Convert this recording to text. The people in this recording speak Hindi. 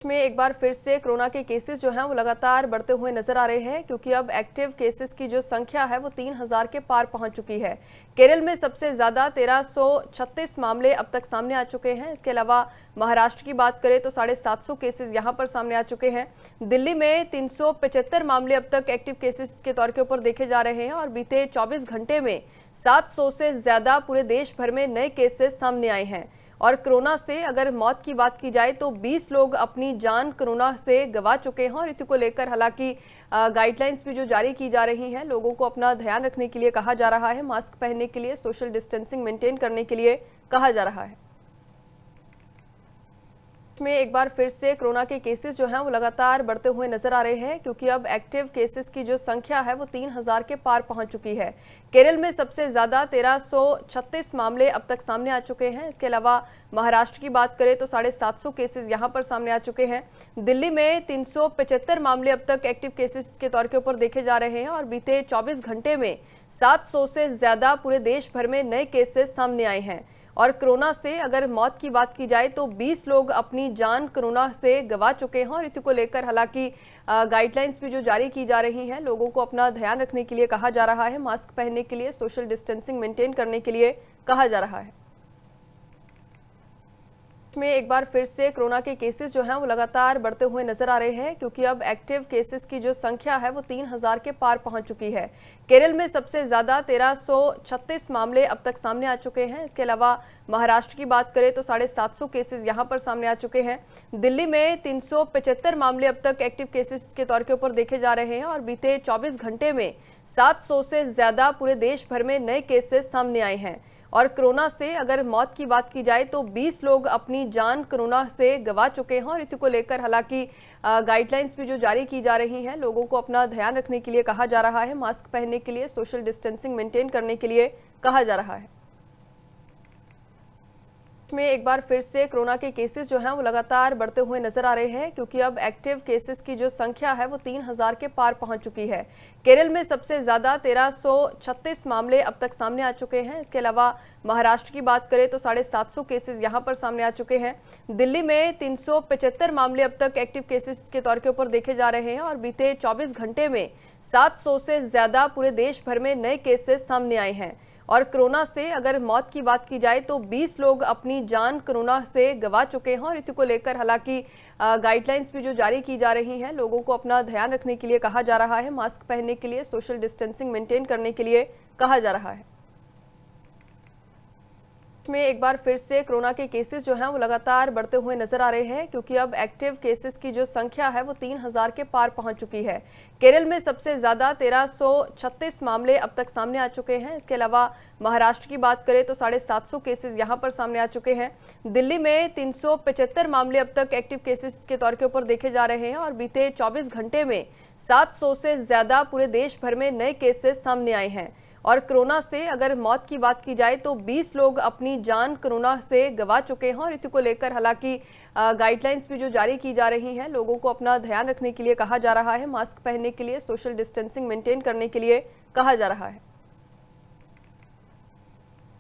में एक बार फिर से कोरोना के केसेस जो हैं वो लगातार बढ़ते हुए नजर आ रहे हैं, क्योंकि अब एक्टिव केसेस की जो संख्या है वो 3000 के पार पहुंच चुकी है। केरल में सबसे ज्यादा 1336 मामले अब तक सामने आ चुके हैं। इसके अलावा महाराष्ट्र की बात करें तो 750 केसेस यहां पर सामने आ चुके हैं। दिल्ली में 375 मामले अब तक एक्टिव केसेस के तौर के ऊपर देखे जा रहे हैं और बीते 24 घंटे में 700 से ज्यादा पूरे देश भर में नए केसेस सामने आए हैं। और कोरोना से अगर मौत की बात की जाए तो 20 लोग अपनी जान कोरोना से गंवा चुके हैं और इसी को लेकर हालांकि गाइडलाइंस भी जो जारी की जा रही हैं, लोगों को अपना ध्यान रखने के लिए कहा जा रहा है, मास्क पहनने के लिए, सोशल डिस्टेंसिंग मेंटेन करने के लिए कहा जा रहा है। में एक बार फिर से कोरोना के केसेस जो हैं वो लगातार बढ़ते हुए नजर आ रहे हैं, क्योंकि अब एक्टिव केसेस की जो संख्या है वो 3000 के पार पहुंच चुकी है। केरल में सबसे ज्यादा 1336 मामले अब तक सामने आ चुके हैं। इसके अलावा महाराष्ट्र की बात करें तो 750 केसेस यहां पर सामने आ चुके हैं। दिल्ली में 375 मामले अब तक एक्टिव केसेस के तौर के ऊपर देखे जा रहे हैं और बीते 24 घंटे में 700 से ज्यादा पूरे देश भर में नए केसेस सामने आए हैं। और कोरोना से अगर मौत की बात की जाए तो 20 लोग अपनी जान कोरोना से गंवा चुके हैं और इसी को लेकर हालांकि गाइडलाइंस भी जो जारी की जा रही हैं, लोगों को अपना ध्यान रखने के लिए कहा जा रहा है, मास्क पहनने के लिए, सोशल डिस्टेंसिंग मेंटेन करने के लिए कहा जा रहा है। में एक बार फिर से कोरोना के केसेस जो हैं वो लगातार बढ़ते हुए नजर आ रहे हैं, क्योंकि अब एक्टिव केसेस की जो संख्या है वो 3000 के पार पहुंच चुकी है। केरल में सबसे ज्यादा 1336 मामले अब तक सामने आ चुके हैं। इसके अलावा महाराष्ट्र की बात करें तो 750 केसेस यहां पर सामने आ चुके हैं। दिल्ली में 375 मामले अब तक एक्टिव केसेस के तौर के ऊपर देखे जा रहे हैं और बीते 24 घंटे में 700 से ज्यादा पूरे देश भर में नए केसेस सामने आए हैं। और कोरोना से अगर मौत की बात की जाए तो 20 लोग अपनी जान कोरोना से गंवा चुके हैं और इसी को लेकर हालांकि गाइडलाइंस भी जो जारी की जा रही हैं, लोगों को अपना ध्यान रखने के लिए कहा जा रहा है, मास्क पहनने के लिए, सोशल डिस्टेंसिंग मेंटेन करने के लिए कहा जा रहा है। में एक बार फिर से कोरोना के केसेस जो हैं वो लगातार बढ़ते हुए नजर आ रहे हैं, क्योंकि अब एक्टिव केसेस की जो संख्या है वो 3000 के पार पहुंच चुकी है। केरल में सबसे ज्यादा 1336 मामले अब तक सामने आ चुके हैं। इसके अलावा महाराष्ट्र की बात करें तो 750 केसेस यहां पर सामने आ चुके हैं। दिल्ली में 375 मामले अब तक एक्टिव केसेस के तौर के ऊपर देखे जा रहे हैं और बीते 24 घंटे में 700 से ज्यादा पूरे देश भर में नए केसेस सामने आए हैं। और कोरोना से अगर मौत की बात की जाए तो 20 लोग अपनी जान कोरोना से गंवा चुके हैं और इसी को लेकर हालांकि गाइडलाइंस भी जो जारी की जा रही हैं, लोगों को अपना ध्यान रखने के लिए कहा जा रहा है, मास्क पहनने के लिए, सोशल डिस्टेंसिंग मेंटेन करने के लिए कहा जा रहा है। में एक बार फिर से कोरोना के केसेस जो हैं वो लगातार बढ़ते हुए नजर आ रहे हैं, क्योंकि अब एक्टिव केसेस की जो संख्या है वो 3000 के पार पहुंच चुकी है। केरल में सबसे ज्यादा 1336 मामले अब तक सामने आ चुके हैं। इसके अलावा महाराष्ट्र की बात करें तो 750 केसेस यहां पर सामने आ चुके हैं। दिल्ली में 375 मामले अब तक एक्टिव केसेस के तौर के ऊपर देखे जा रहे हैं और बीते 24 घंटे में 700 से ज्यादा पूरे देश भर में नए केसेस सामने आए हैं। और कोरोना से अगर मौत की बात की जाए तो 20 लोग अपनी जान कोरोना से गंवा चुके हैं और इसी को लेकर हालांकि गाइडलाइंस भी जो जारी की जा रही हैं, लोगों को अपना ध्यान रखने के लिए कहा जा रहा है, मास्क पहनने के लिए, सोशल डिस्टेंसिंग मेंटेन करने के लिए कहा जा रहा है।